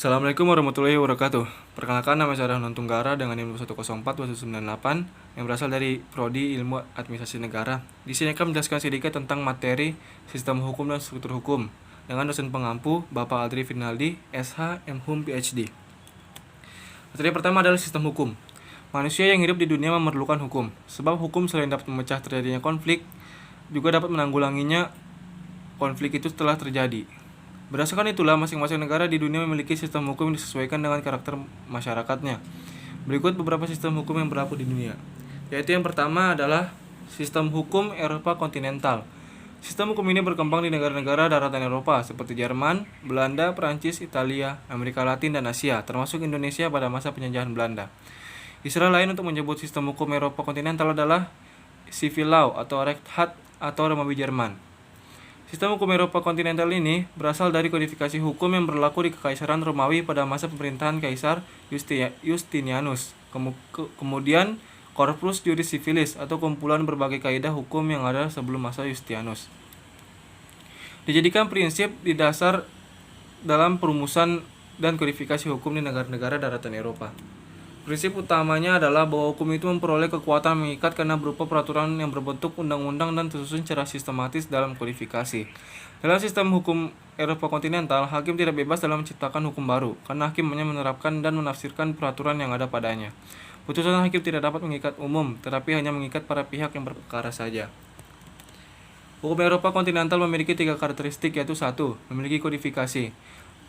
Assalamualaikum warahmatullahi wabarakatuh. Perkenalkan, nama saya Rahman Tunggara dengan NIM 104-198 yang berasal dari Prodi Ilmu Administrasi Negara. Di sini akan menjelaskan sedikit tentang materi sistem hukum dan struktur hukum dengan dosen pengampu Bapak Adri Finaldi, SH, MHum, PhD. Materi pertama adalah sistem hukum. Manusia yang hidup di dunia memerlukan hukum, sebab hukum selain dapat memecah terjadinya konflik, juga dapat menanggulanginya konflik itu setelah terjadi. Berdasarkan itulah, masing-masing negara di dunia memiliki sistem hukum yang disesuaikan dengan karakter masyarakatnya. Berikut beberapa sistem hukum yang berlaku di dunia, yaitu yang pertama adalah sistem hukum Eropa kontinental. Sistem hukum ini berkembang di negara-negara daratan Eropa seperti Jerman, Belanda, Prancis, Italia, Amerika Latin, dan Asia, termasuk Indonesia pada masa penjajahan Belanda. Istilah lain untuk menyebut sistem hukum Eropa kontinental adalah civil law atau Rechtsstaat atau Romawi Jerman. Sistem hukum Eropa kontinental ini berasal dari kodifikasi hukum yang berlaku di Kekaisaran Romawi pada masa pemerintahan Kaisar Justinianus. Kemudian Corpus Juris Civilis atau kumpulan berbagai kaidah hukum yang ada sebelum masa Justinianus dijadikan prinsip di dasar dalam perumusan dan kodifikasi hukum di negara-negara daratan Eropa. Prinsip utamanya adalah bahwa hukum itu memperoleh kekuatan mengikat karena berupa peraturan yang berbentuk undang-undang dan tersusun secara sistematis dalam kodifikasi. Dalam sistem hukum Eropa kontinental, hakim tidak bebas dalam menciptakan hukum baru, karena hakim hanya menerapkan dan menafsirkan peraturan yang ada padanya. Putusan hakim tidak dapat mengikat umum, tetapi hanya mengikat para pihak yang berperkara saja. Hukum Eropa kontinental memiliki 3 karakteristik, yaitu 1. Memiliki kodifikasi.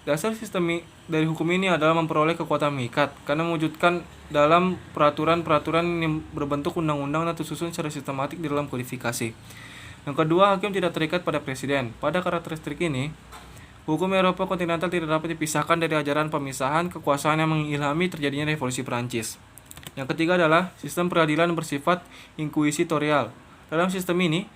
Dasar sistem dari hukum ini adalah memperoleh kekuatan mengikat karena mewujudkan dalam peraturan-peraturan yang berbentuk undang-undang dan tersusun secara sistematik di dalam kodifikasi. Yang kedua, hakim tidak terikat pada presiden. Pada karakteristik ini, hukum Eropa kontinental tidak dapat dipisahkan dari ajaran pemisahan kekuasaan yang mengilhami terjadinya revolusi Prancis. Yang ketiga adalah sistem peradilan bersifat inkuisitorial. Dalam sistem ini,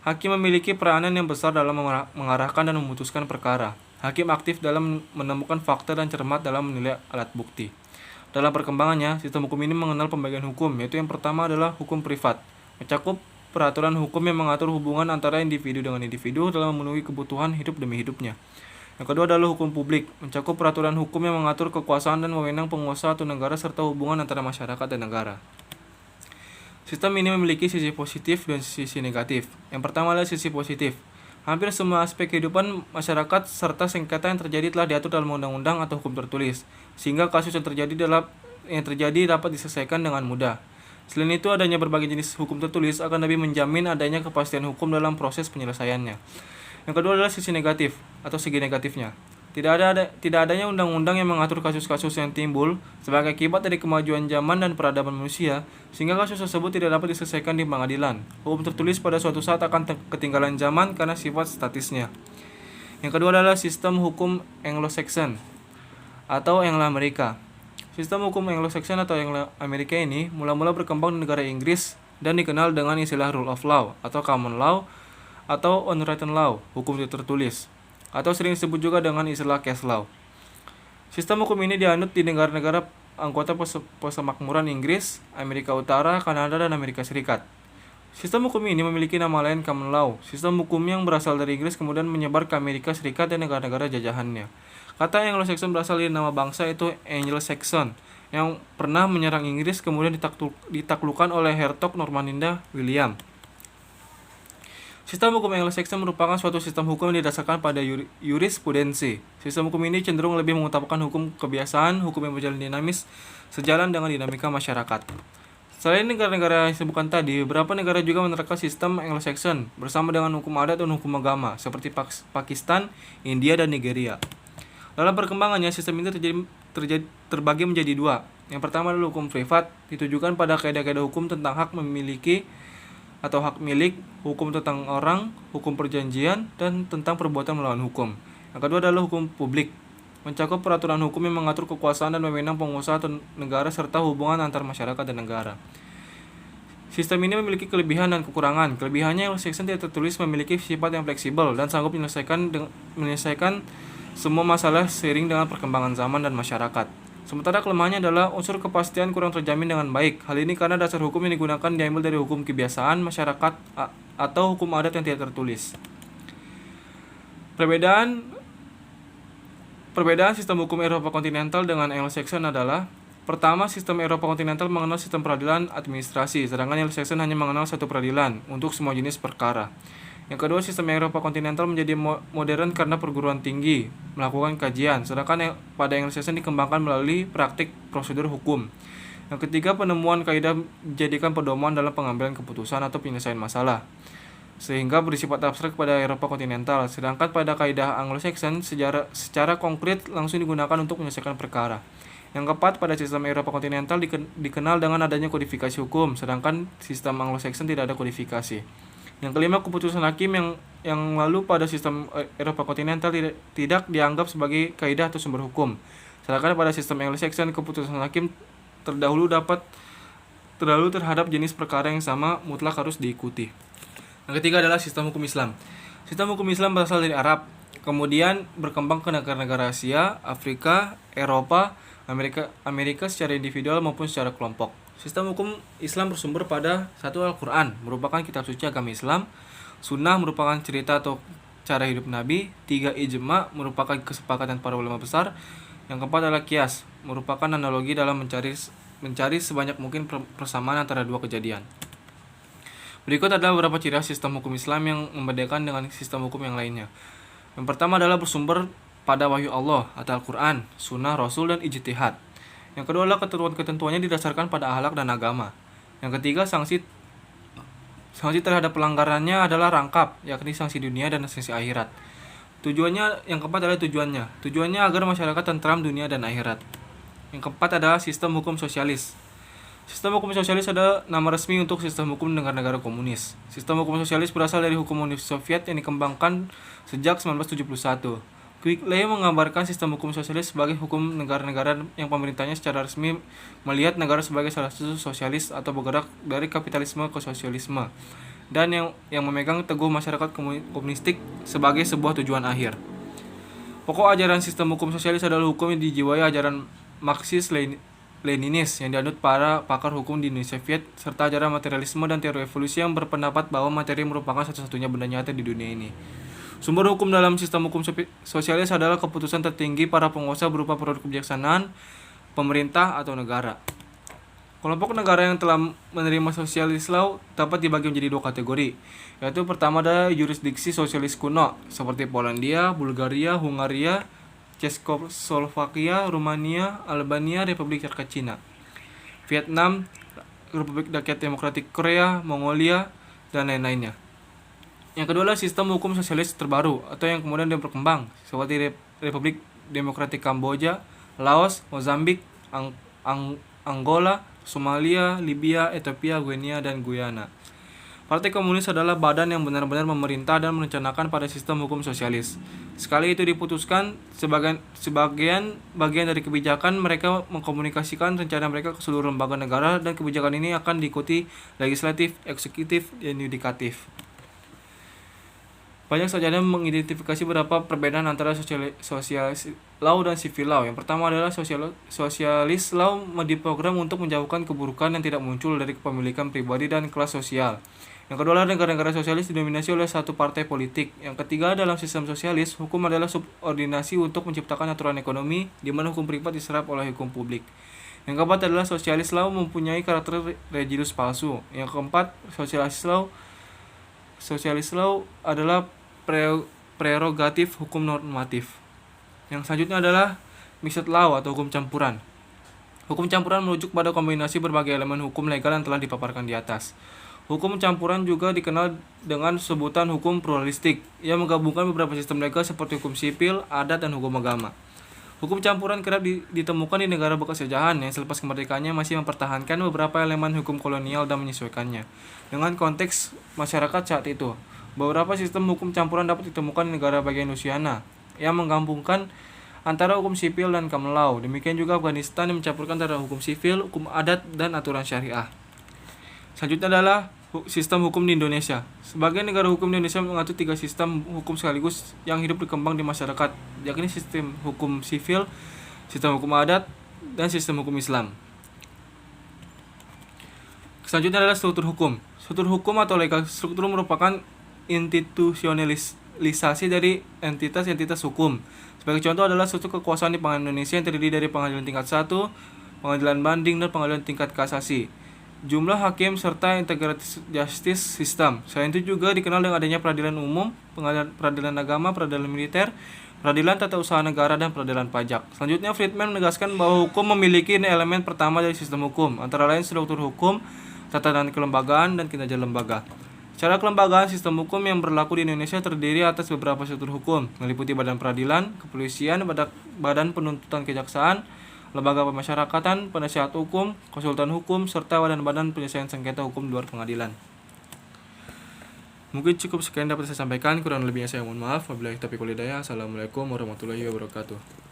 hakim memiliki peranan yang besar dalam mengarahkan dan memutuskan perkara. Hakim aktif dalam menemukan fakta dan cermat dalam menilai alat bukti. Dalam perkembangannya, sistem hukum ini mengenal pembagian hukum, yaitu yang pertama adalah hukum privat, mencakup peraturan hukum yang mengatur hubungan antara individu dengan individu dalam memenuhi kebutuhan hidup demi hidupnya. Yang kedua adalah hukum publik, mencakup peraturan hukum yang mengatur kekuasaan dan wewenang penguasa atau negara serta hubungan antara masyarakat dan negara. Sistem ini memiliki sisi positif dan sisi negatif. Yang pertama adalah sisi positif. Hampir semua aspek kehidupan masyarakat serta sengketa yang terjadi telah diatur dalam undang-undang atau hukum tertulis, sehingga kasus yang terjadi dapat diselesaikan dengan mudah. Selain itu, adanya berbagai jenis hukum tertulis akan lebih menjamin adanya kepastian hukum dalam proses penyelesaiannya. Yang kedua adalah sisi negatif atau segi negatifnya. Tidak adanya undang-undang yang mengatur kasus-kasus yang timbul sebagai akibat dari kemajuan zaman dan peradaban manusia, sehingga kasus tersebut tidak dapat diselesaikan di pengadilan. Hukum tertulis pada suatu saat akan ketinggalan zaman karena sifat statisnya. Yang kedua adalah sistem hukum Anglo-Saxon atau Anglo-Amerika. Sistem hukum Anglo-Saxon atau Anglo-Amerika ini mula-mula berkembang di negara Inggris dan dikenal dengan istilah rule of law atau common law atau unwritten law, hukum tertulis, atau sering disebut juga dengan istilah case law. Sistem hukum ini dianut di negara-negara anggota persemakmuran Inggris, Amerika Utara, Kanada, dan Amerika Serikat. Sistem hukum ini memiliki nama lain common law. Sistem hukum yang berasal dari Inggris kemudian menyebar ke Amerika Serikat dan negara-negara jajahannya. Kata Anglo-Saxon berasal dari nama bangsa, yaitu Anglo-Saxon, yang pernah menyerang Inggris kemudian ditaklukkan oleh Hertog Normandia William. Sistem hukum Anglo-Saxon merupakan suatu sistem hukum yang didasarkan pada jurisprudensi. Sistem hukum ini cenderung lebih mengutamakan hukum kebiasaan, hukum yang berjalan dinamis, sejalan dengan dinamika masyarakat. Selain negara-negara yang disebutkan tadi, beberapa negara juga menerapkan sistem Anglo-Saxon bersama dengan hukum adat dan hukum agama, seperti Pakistan, India, dan Nigeria. Dalam perkembangannya, sistem ini terbagi menjadi 2. Yang pertama adalah hukum privat, ditujukan pada kaidah-kaidah hukum tentang hak memiliki atau hak milik, hukum tentang orang, hukum perjanjian, dan tentang perbuatan melawan hukum. Yang kedua adalah hukum publik, mencakup peraturan hukum yang mengatur kekuasaan dan wewenang pengusaha atau negara serta hubungan antar masyarakat dan negara. Sistem ini memiliki kelebihan dan kekurangan. Kelebihannya, Anglo-Saxon tidak tertulis memiliki sifat yang fleksibel dan sanggup menyelesaikan semua masalah seiring dengan perkembangan zaman dan masyarakat. Sementara kelemahannya adalah unsur kepastian kurang terjamin dengan baik. Hal ini karena dasar hukum yang digunakan diambil dari hukum kebiasaan masyarakat atau hukum adat yang tidak tertulis. Perbedaan Perbedaan sistem hukum Eropa kontinental dengan Anglo-Saxon adalah: pertama, sistem Eropa kontinental mengenal sistem peradilan administrasi, sedangkan Anglo-Saxon hanya mengenal satu peradilan untuk semua jenis perkara. Yang kedua, sistem Eropa kontinental menjadi modern karena perguruan tinggi melakukan kajian, sedangkan pada Anglo-Saxon dikembangkan melalui praktik prosedur hukum. Yang ketiga, penemuan kaidah dijadikan pedoman dalam pengambilan keputusan atau penyelesaian masalah, sehingga bersifat abstrak pada Eropa kontinental, sedangkan pada kaidah Anglo-Saxon secara konkret langsung digunakan untuk menyelesaikan perkara. Yang keempat, pada sistem Eropa kontinental dikenal dengan adanya kodifikasi hukum, sedangkan sistem Anglo-Saxon tidak ada kodifikasi. Yang kelima, keputusan hakim yang lalu pada sistem Eropa kontinental tidak dianggap sebagai kaidah atau sumber hukum, sedangkan pada sistem Anglo-Saxon keputusan hakim terdahulu terhadap jenis perkara yang sama mutlak harus diikuti. Yang ketiga adalah sistem hukum Islam. Sistem hukum Islam berasal dari Arab, kemudian berkembang ke negara-negara Asia, Afrika, Eropa, Amerika secara individual maupun secara kelompok. Sistem hukum Islam bersumber pada satu, Al-Quran, merupakan kitab suci agama Islam. Sunnah merupakan cerita atau cara hidup Nabi. 3, Ijma, merupakan kesepakatan para ulama besar. Yang keempat adalah Qiyas, merupakan analogi dalam mencari sebanyak mungkin persamaan antara dua kejadian. Berikut adalah beberapa ciri khas sistem hukum Islam yang membedakan dengan sistem hukum yang lainnya. Yang pertama adalah bersumber pada wahyu Allah atau Al-Quran, Sunnah, Rasul, dan ijtihad. Yang kedua adalah ketentuan-ketentuannya didasarkan pada akhlak dan agama. Yang ketiga, sanksi terhadap pelanggarannya adalah rangkap, yakni sanksi dunia dan sanksi akhirat. Yang keempat adalah tujuannya. Tujuannya agar masyarakat tentram dunia dan akhirat. Yang keempat adalah sistem hukum sosialis. Sistem hukum sosialis adalah nama resmi untuk sistem hukum negara-negara komunis. Sistem hukum sosialis berasal dari hukum Uni Soviet yang dikembangkan sejak 1971. Quigley menggambarkan sistem hukum sosialis sebagai hukum negara-negara yang pemerintahnya secara resmi melihat negara sebagai salah satu sosialis atau bergerak dari kapitalisme ke sosialisme, dan yang memegang teguh masyarakat komunistik sebagai sebuah tujuan akhir. Pokok ajaran sistem hukum sosialis adalah hukum yang dijiwai ajaran Marxis-Leninis yang dianut para pakar hukum di Uni Soviet, serta ajaran materialisme dan teori evolusi yang berpendapat bahwa materi merupakan satu-satunya benda nyata di dunia ini. Sumber hukum dalam sistem hukum sosialis adalah keputusan tertinggi para penguasa berupa produk kebijaksanaan, pemerintah, atau negara. Kelompok negara yang telah menerima sosialis law dapat dibagi menjadi dua kategori, yaitu pertama adalah jurisdiksi sosialis kuno, seperti Polandia, Bulgaria, Hungaria, Cekoslovakia, Rumania, Albania, Republik Rakyat Cina, Vietnam, Republik Rakyat Demokratik Korea, Mongolia, dan lain-lainnya. Yang kedua adalah sistem hukum sosialis terbaru atau yang kemudian berkembang, seperti Republik Demokratik Kamboja, Laos, Mozambik, Angola, Somalia, Libya, Ethiopia, Guinea, dan Guyana. Partai Komunis adalah badan yang benar-benar memerintah dan merencanakan pada sistem hukum sosialis. Sekali itu diputuskan, bagian dari kebijakan, mereka mengkomunikasikan rencana mereka ke seluruh lembaga negara, dan kebijakan ini akan diikuti legislatif, eksekutif, dan yudikatif. Banyak sarjana mengidentifikasi beberapa perbedaan antara sosialis law dan civil law. Yang pertama adalah sosialis law diprogram untuk menjauhkan keburukan yang tidak muncul dari kepemilikan pribadi dan kelas sosial. Yang kedua adalah negara-negara sosialis didominasi oleh satu partai politik. Yang ketiga, dalam sistem sosialis, hukum adalah subordinasi untuk menciptakan aturan ekonomi, di mana hukum privat diserap oleh hukum publik. Yang keempat adalah sosialis law mempunyai karakter rigiditas palsu. Yang keempat, sosialis law adalah prerogatif hukum normatif. Yang selanjutnya adalah mixed law atau hukum campuran. Hukum campuran merujuk pada kombinasi berbagai elemen hukum legal yang telah dipaparkan di atas. Hukum campuran juga dikenal dengan sebutan hukum pluralistik, yang menggabungkan beberapa sistem legal seperti hukum sipil, adat, dan hukum agama. Hukum campuran kerap ditemukan di negara bekas jajahan yang selepas kemerdekaannya masih mempertahankan beberapa elemen hukum kolonial dan menyesuaikannya dengan konteks masyarakat saat itu. Beberapa sistem hukum campuran dapat ditemukan di negara bagian Louisiana yang menggabungkan antara hukum sipil dan common law. Demikian juga Afghanistan yang mencampurkan antara hukum sipil, hukum adat, dan aturan syariah. Selanjutnya adalah sistem hukum di Indonesia. Sebagian negara hukum di Indonesia mengatur 3 sistem hukum sekaligus yang hidup berkembang di masyarakat, yakni sistem hukum sipil, sistem hukum adat, dan sistem hukum Islam. Selanjutnya adalah struktur hukum. Struktur hukum atau legal struktur merupakan institusionalisasi dari entitas-entitas hukum Sebagai contoh adalah struktur kekuasaan di pengadilan Indonesia yang terdiri dari pengadilan tingkat 1, pengadilan banding, dan pengadilan tingkat kasasi. Jumlah hakim serta integrated justice system. Selain itu juga dikenal dengan adanya peradilan umum, peradilan agama, peradilan militer, peradilan tata usaha negara, dan peradilan pajak. Selanjutnya, Friedman menegaskan bahwa hukum memiliki elemen pertama dari sistem hukum, antara lain struktur hukum, tatanan kelembagaan, dan kinerja lembaga. Secara kelembagaan, sistem hukum yang berlaku di Indonesia terdiri atas beberapa struktur hukum, meliputi badan peradilan, kepolisian, badan penuntutan kejaksaan, lembaga pemasyarakatan, penasihat hukum, konsultan hukum, serta badan-badan penyelesaian sengketa hukum di luar pengadilan. Mungkin cukup sekian dapat saya sampaikan, kurang lebihnya saya mohon maaf. Wabillahi taufiq wal hidayah. Assalamualaikum warahmatullahi wabarakatuh.